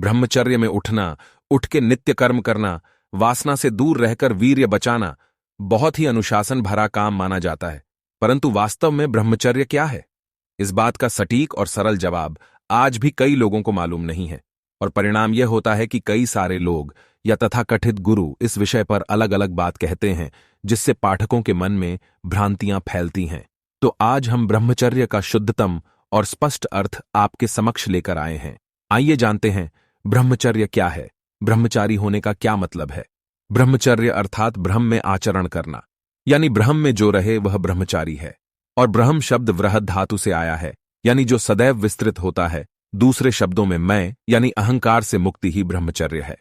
ब्रह्मचर्य में उठना, उठ के नित्य कर्म करना, वासना से दूर रहकर वीर्य बचाना बहुत ही अनुशासन भरा काम माना जाता है। परंतु वास्तव में ब्रह्मचर्य क्या है? इस बात का सटीक और सरल जवाब आज भी कई लोगों को मालूम नहीं है, और परिणाम यह होता है कि कई सारे लोग या तथाकथित गुरु इस विषय पर अलग अलग बात कहते हैं, जिससे पाठकों के मन में भ्रांतियां फैलती हैं। तो आज हम ब्रह्मचर्य का शुद्धतम और स्पष्ट अर्थ आपके समक्ष लेकर आए हैं। आइए जानते हैं ब्रह्मचर्य क्या है, ब्रह्मचारी होने का क्या मतलब है। ब्रह्मचर्य अर्थात ब्रह्म में आचरण करना, यानी ब्रह्म में जो रहे वह ब्रह्मचारी है। और ब्रह्म शब्द वृहद धातु से आया है, यानी जो सदैव विस्तृत होता है। दूसरे शब्दों में मैं यानी अहंकार से मुक्ति ही ब्रह्मचर्य है।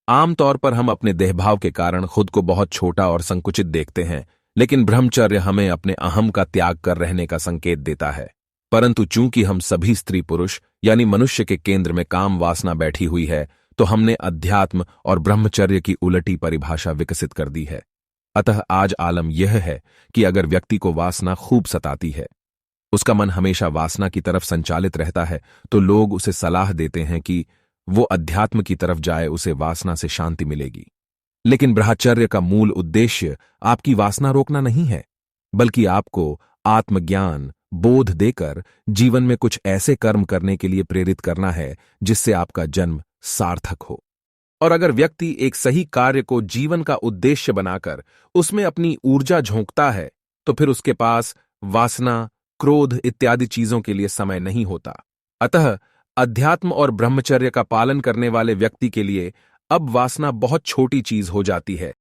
आमतौर पर हम अपने देहभाव के कारण खुद को बहुत छोटा और संकुचित देखते हैं, लेकिन ब्रह्मचर्य हमें अपने अहम का त्याग कर रहने का संकेत देता है। परंतु चूंकि हम सभी स्त्री पुरुष यानी मनुष्य के केंद्र में काम वासना बैठी हुई है, तो हमने अध्यात्म और ब्रह्मचर्य की उलटी परिभाषा विकसित कर दी है। अतः आज आलम यह है कि अगर व्यक्ति को वासना खूब सताती है, उसका मन हमेशा वासना की तरफ संचालित रहता है, तो लोग उसे सलाह देते हैं कि वो अध्यात्म की तरफ जाए, उसे वासना से शांति मिलेगी। लेकिन ब्रह्मचर्य का मूल उद्देश्य आपकी वासना रोकना नहीं है, बल्कि आपको आत्मज्ञान बोध देकर जीवन में कुछ ऐसे कर्म करने के लिए प्रेरित करना है जिससे आपका जन्म सार्थक हो। और अगर व्यक्ति एक सही कार्य को जीवन का उद्देश्य बनाकर उसमें अपनी ऊर्जा झोंकता है, तो फिर उसके पास वासना, क्रोध इत्यादि चीजों के लिए समय नहीं होता। अतः अध्यात्म और ब्रह्मचर्य का पालन करने वाले व्यक्ति के लिए अब वासना बहुत छोटी चीज हो जाती है।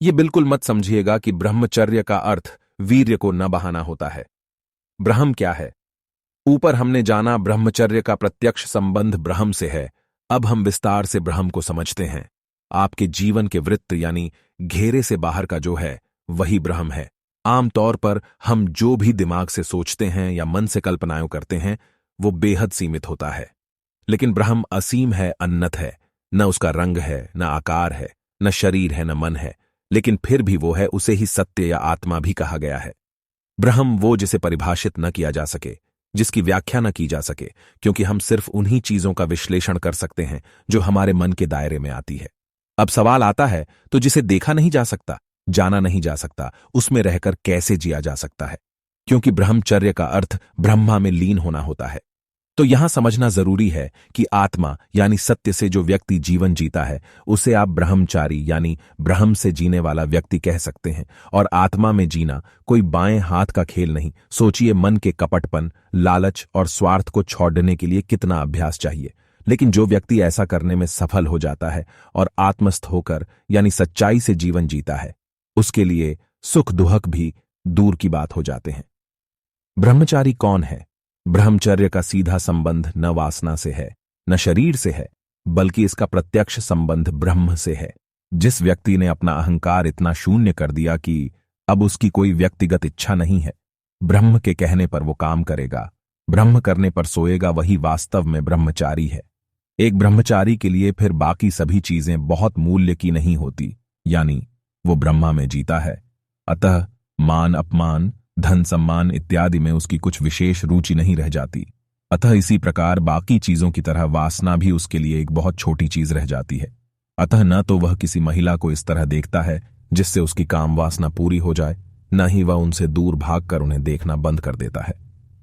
ये बिल्कुल मत समझिएगा कि ब्रह्मचर्य का अर्थ वीर्य को न बहाना होता है। ब्रह्म क्या है? ऊपर हमने जाना ब्रह्मचर्य का प्रत्यक्ष संबंध ब्रह्म से है। अब हम विस्तार से ब्रह्म को समझते हैं। आपके जीवन के वृत्त यानी घेरे से बाहर का जो है वही ब्रह्म है। आमतौर पर हम जो भी दिमाग से सोचते हैं या मन से कल्पनाएं करते हैं वो बेहद सीमित होता है, लेकिन ब्रह्म असीम है, अनंत है। न उसका रंग है, न आकार है, न शरीर है, न मन है, लेकिन फिर भी वो है। उसे ही सत्य या आत्मा भी कहा गया है। ब्रह्म वो जिसे परिभाषित न किया जा सके, जिसकी व्याख्या न की जा सके, क्योंकि हम सिर्फ उन्हीं चीजों का विश्लेषण कर सकते हैं जो हमारे मन के दायरे में आती है। अब सवाल आता है, तो जिसे देखा नहीं जा सकता, जाना नहीं जा सकता, उसमें रहकर कैसे जिया जा सकता है? क्योंकि ब्रह्मचर्य का अर्थ ब्रह्मा में लीन होना होता है। तो यहां समझना जरूरी है कि आत्मा यानी सत्य से जो व्यक्ति जीवन जीता है, उसे आप ब्रह्मचारी यानी ब्रह्म से जीने वाला व्यक्ति कह सकते हैं। और आत्मा में जीना कोई बाएं हाथ का खेल नहीं। सोचिए, मन के कपटपन, लालच और स्वार्थ को छोड़ने के लिए कितना अभ्यास चाहिए। लेकिन जो व्यक्ति ऐसा करने में सफल हो जाता है और आत्मस्थ होकर यानी सच्चाई से जीवन जीता है, उसके लिए सुख दुहक भी दूर की बात हो जाते हैं। ब्रह्मचारी कौन है? ब्रह्मचर्य का सीधा संबंध न वासना से है, न शरीर से है, बल्कि इसका प्रत्यक्ष संबंध ब्रह्म से है। जिस व्यक्ति ने अपना अहंकार इतना शून्य कर दिया कि अब उसकी कोई व्यक्तिगत इच्छा नहीं है, ब्रह्म के कहने पर वो काम करेगा, ब्रह्म करने पर सोएगा, वही वास्तव में ब्रह्मचारी है। एक ब्रह्मचारी के लिए फिर बाकी सभी चीजें बहुत मूल्य की नहीं होती, यानी वो ब्रह्मा में जीता है। अतः मान अपमान, धन सम्मान इत्यादि में उसकी कुछ विशेष रुचि नहीं रह जाती। अतः इसी प्रकार बाकी चीजों की तरह वासना भी उसके लिए एक बहुत छोटी चीज रह जाती है। अतः न तो वह किसी महिला को इस तरह देखता है जिससे उसकी काम वासना पूरी हो जाए, न ही वह उनसे दूर भागकर उन्हें देखना बंद कर देता है,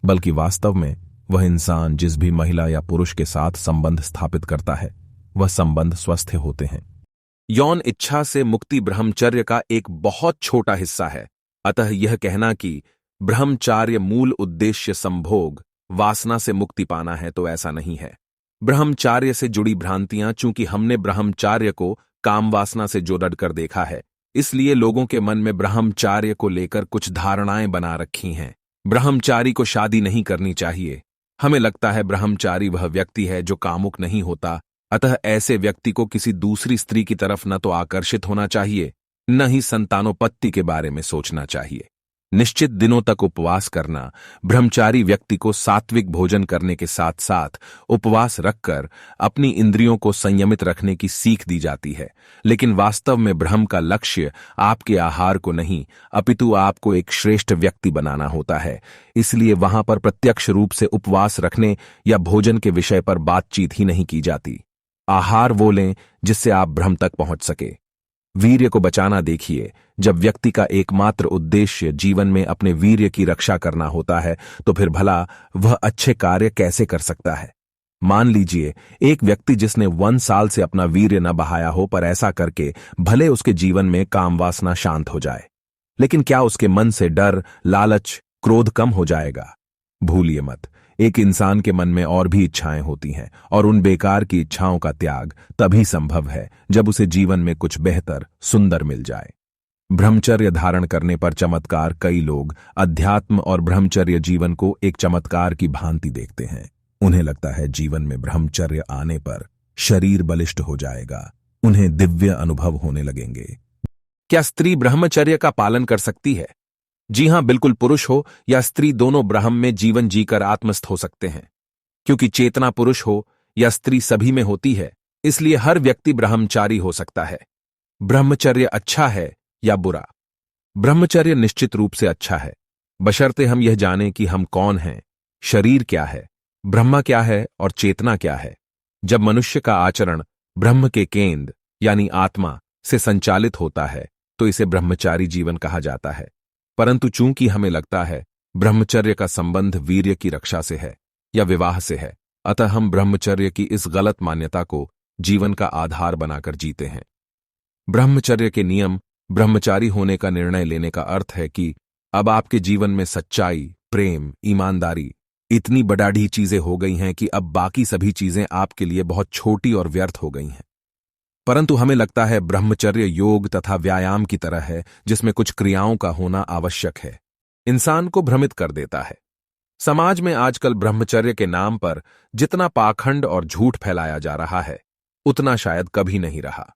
बल्कि वास्तव में वह इंसान जिस भी महिला या पुरुष के साथ संबंध स्थापित करता है, वह संबंध स्वस्थ होते हैं। यौन इच्छा से मुक्ति ब्रह्मचर्य का एक बहुत छोटा हिस्सा है। अतः यह कहना कि ब्रह्मचार्य मूल उद्देश्य संभोग, वासना से मुक्ति पाना है, तो ऐसा नहीं है। ब्रह्मचार्य से जुड़ी भ्रांतियां, चूंकि हमने ब्रह्मचार्य को काम वासना से जोड़ कर देखा है, इसलिए लोगों के मन में ब्रह्मचार्य को लेकर कुछ धारणाएं बना रखी हैं। ब्रह्मचारी को शादी नहीं करनी चाहिए। हमें लगता है ब्रह्मचारी वह व्यक्ति है जो कामुक नहीं होता, अतः ऐसे व्यक्ति को किसी दूसरी स्त्री की तरफ न तो आकर्षित होना चाहिए, न ही संतानोत्पत्ति के बारे में सोचना चाहिए। निश्चित दिनों तक उपवास करना ब्रह्मचारी व्यक्ति को सात्विक भोजन करने के साथ साथ उपवास रखकर अपनी इंद्रियों को संयमित रखने की सीख दी जाती है। लेकिन वास्तव में ब्रह्म का लक्ष्य आपके आहार को नहीं, अपितु आपको एक श्रेष्ठ व्यक्ति बनाना होता है। इसलिए वहां पर प्रत्यक्ष रूप से उपवास रखने या भोजन के विषय पर बातचीत ही नहीं की जाती। आहार वो लें जिससे आप ब्रह्म तक पहुंच सके। वीर्य को बचाना देखिए, जब व्यक्ति का एकमात्र उद्देश्य जीवन में अपने वीर्य की रक्षा करना होता है तो फिर भला वह अच्छे कार्य कैसे कर सकता है। मान लीजिए एक व्यक्ति जिसने 1 साल से अपना वीर्य न बहाया हो, पर ऐसा करके भले उसके जीवन में काम वासना शांत हो जाए, लेकिन क्या उसके मन से डर, लालच, क्रोध कम हो जाएगा? भूलिए मत। एक इंसान के मन में और भी इच्छाएं होती हैं, और उन बेकार की इच्छाओं का त्याग तभी संभव है जब उसे जीवन में कुछ बेहतर, सुंदर मिल जाए। ब्रह्मचर्य धारण करने पर चमत्कार कई लोग अध्यात्म और ब्रह्मचर्य जीवन को एक चमत्कार की भांति देखते हैं। उन्हें लगता है जीवन में ब्रह्मचर्य आने पर शरीर बलिष्ठ हो जाएगा, उन्हें दिव्य अनुभव होने लगेंगे। क्या स्त्री ब्रह्मचर्य का पालन कर सकती है? जी हां, बिल्कुल। पुरुष हो या स्त्री, दोनों ब्रह्म में जीवन जीकर आत्मस्थ हो सकते हैं। क्योंकि चेतना पुरुष हो या स्त्री सभी में होती है, इसलिए हर व्यक्ति ब्रह्मचारी हो सकता है। ब्रह्मचर्य अच्छा है या बुरा? ब्रह्मचर्य निश्चित रूप से अच्छा है, बशर्ते हम यह जानें कि हम कौन हैं, शरीर क्या है, ब्रह्म क्या है और चेतना क्या है। जब मनुष्य का आचरण ब्रह्म के केंद्र यानी आत्मा से संचालित होता है तो इसे ब्रह्मचारी जीवन कहा जाता है। परंतु चूंकि हमें लगता है ब्रह्मचर्य का संबंध वीर्य की रक्षा से है या विवाह से है, अतः हम ब्रह्मचर्य की इस गलत मान्यता को जीवन का आधार बनाकर जीते हैं। ब्रह्मचर्य के नियम, ब्रह्मचारी होने का निर्णय लेने का अर्थ है कि अब आपके जीवन में सच्चाई, प्रेम, ईमानदारी इतनी बड़ाढ़ी चीजें हो गई हैं कि अब बाकी सभी चीजें आपके लिए बहुत छोटी और व्यर्थ हो गई हैं। परंतु हमें लगता है ब्रह्मचर्य योग तथा व्यायाम की तरह है, जिसमें कुछ क्रियाओं का होना आवश्यक है। इंसान को भ्रमित कर देता है। समाज में आजकल ब्रह्मचर्य के नाम पर जितना पाखंड और झूठ फैलाया जा रहा है, उतना शायद कभी नहीं रहा।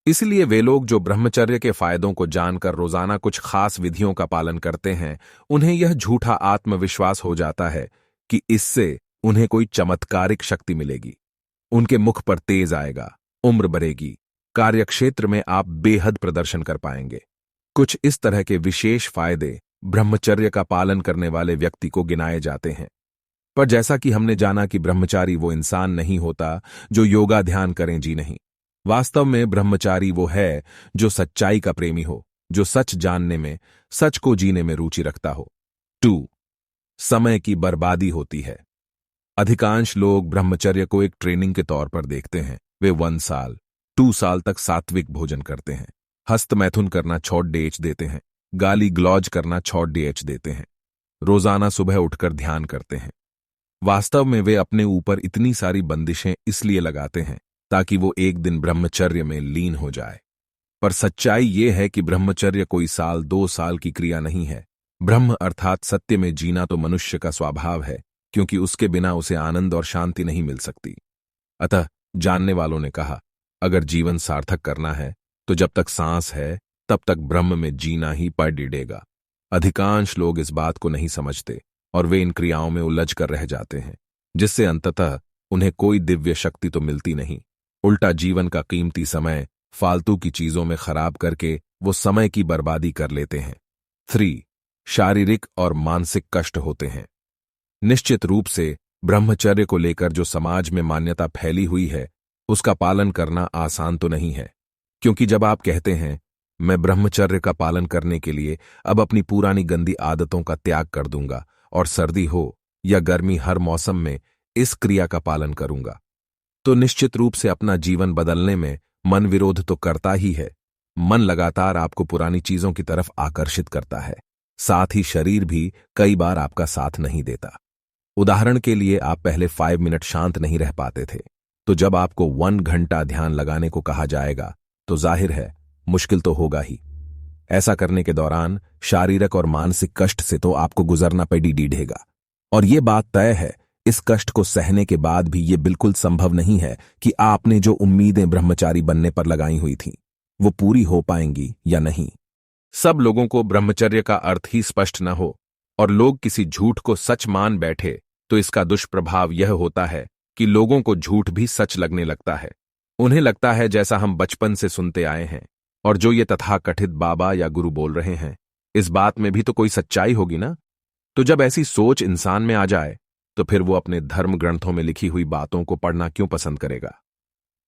इसलिए वे लोग जो ब्रह्मचर्य के फायदों को जानकर रोजाना कुछ खास विधियों का पालन करते हैं, उन्हें यह झूठा आत्मविश्वास हो जाता है कि इससे उन्हें कोई चमत्कारिक शक्ति मिलेगी, उनके मुख पर तेज आएगा, उम्र बढ़ेगी, कार्यक्षेत्र में आप बेहद प्रदर्शन कर पाएंगे। कुछ इस तरह के विशेष फायदे ब्रह्मचर्य का पालन करने वाले व्यक्ति को गिनाए जाते हैं। पर जैसा कि हमने जाना कि ब्रह्मचारी वो इंसान नहीं होता जो योगा ध्यान करें, जी नहीं। वास्तव में ब्रह्मचारी वो है जो सच्चाई का प्रेमी हो, जो सच जानने में, सच को जीने में रुचि रखता हो। 2. समय की बर्बादी होती है। अधिकांश लोग ब्रह्मचर्य को एक ट्रेनिंग के तौर पर देखते हैं। वे 1 साल, 2 साल तक सात्विक भोजन करते हैं, हस्त मैथुन करना छोड़ देते हैं, गाली ग्लौज करना छोड़ देते हैं, रोजाना सुबह उठकर ध्यान करते हैं। वास्तव में वे अपने ऊपर इतनी सारी बंदिशें इसलिए लगाते हैं ताकि वो एक दिन ब्रह्मचर्य में लीन हो जाए। पर सच्चाई ये है कि ब्रह्मचर्य कोई साल 2 साल की क्रिया नहीं है। ब्रह्म अर्थात सत्य में जीना तो मनुष्य का स्वभाव है, क्योंकि उसके बिना उसे आनंद और शांति नहीं मिल सकती। अतः जानने वालों ने कहा, अगर जीवन सार्थक करना है तो जब तक सांस है तब तक ब्रह्म में जीना ही पड़ेगा। अधिकांश लोग इस बात को नहीं समझते और वे इन क्रियाओं में उलझ कर रह जाते हैं, जिससे अंततः उन्हें कोई दिव्य शक्ति तो मिलती नहीं। उल्टा जीवन का कीमती समय फालतू की चीजों में खराब करके वो समय की बर्बादी कर लेते हैं। 3. शारीरिक और मानसिक कष्ट होते हैं। निश्चित रूप से ब्रह्मचर्य को लेकर जो समाज में मान्यता फैली हुई है, उसका पालन करना आसान तो नहीं है। क्योंकि जब आप कहते हैं मैं ब्रह्मचर्य का पालन करने के लिए अब अपनी पुरानी गंदी आदतों का त्याग कर दूंगा और सर्दी हो या गर्मी हर मौसम में इस क्रिया का पालन करूंगा, तो निश्चित रूप से अपना जीवन बदलने में मन विरोध तो करता ही है। मन लगातार आपको पुरानी चीजों की तरफ आकर्षित करता है, साथ ही शरीर भी कई बार आपका साथ नहीं देता। उदाहरण के लिए, आप पहले 5 मिनट शांत नहीं रह पाते थे, तो जब आपको 1 घंटा ध्यान लगाने को कहा जाएगा तो जाहिर है मुश्किल तो होगा ही। ऐसा करने के दौरान शारीरिक और मानसिक कष्ट से तो आपको गुजरना पड़ेगा। और ये बात तय है, इस कष्ट को सहने के बाद भी ये बिल्कुल संभव नहीं है कि आपने जो उम्मीदें ब्रह्मचारी बनने पर लगाई हुई थीं, वो पूरी हो पाएंगी या नहीं। सब लोगों को ब्रह्मचर्य का अर्थ ही स्पष्ट न हो और लोग किसी झूठ को सच मान बैठे तो इसका दुष्प्रभाव यह होता है कि लोगों को झूठ भी सच लगने लगता है। उन्हें लगता है जैसा हम बचपन से सुनते आए हैं, और जो ये तथाकथित बाबा या गुरु बोल रहे हैं, इस बात में भी तो कोई सच्चाई होगी ना। तो जब ऐसी सोच इंसान में आ जाए तो फिर वो अपने धर्म ग्रंथों में लिखी हुई बातों को पढ़ना क्यों पसंद करेगा?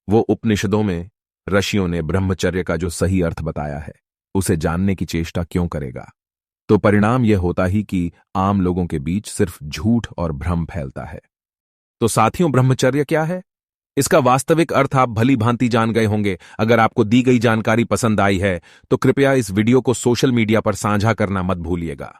वो उपनिषदों में ऋषियों ने ब्रह्मचर्य का जो सही अर्थ बताया है उसे जानने की चेष्टा क्यों करेगा? तो परिणाम यह होता ही कि आम लोगों के बीच सिर्फ झूठ और भ्रम फैलता है। तो साथियों, ब्रह्मचर्य क्या है? इसका वास्तविक अर्थ आप भली भांति जान गए होंगे। अगर आपको दी गई जानकारी पसंद आई है तो कृपया इस वीडियो को सोशल मीडिया पर साझा करना मत भूलिएगा।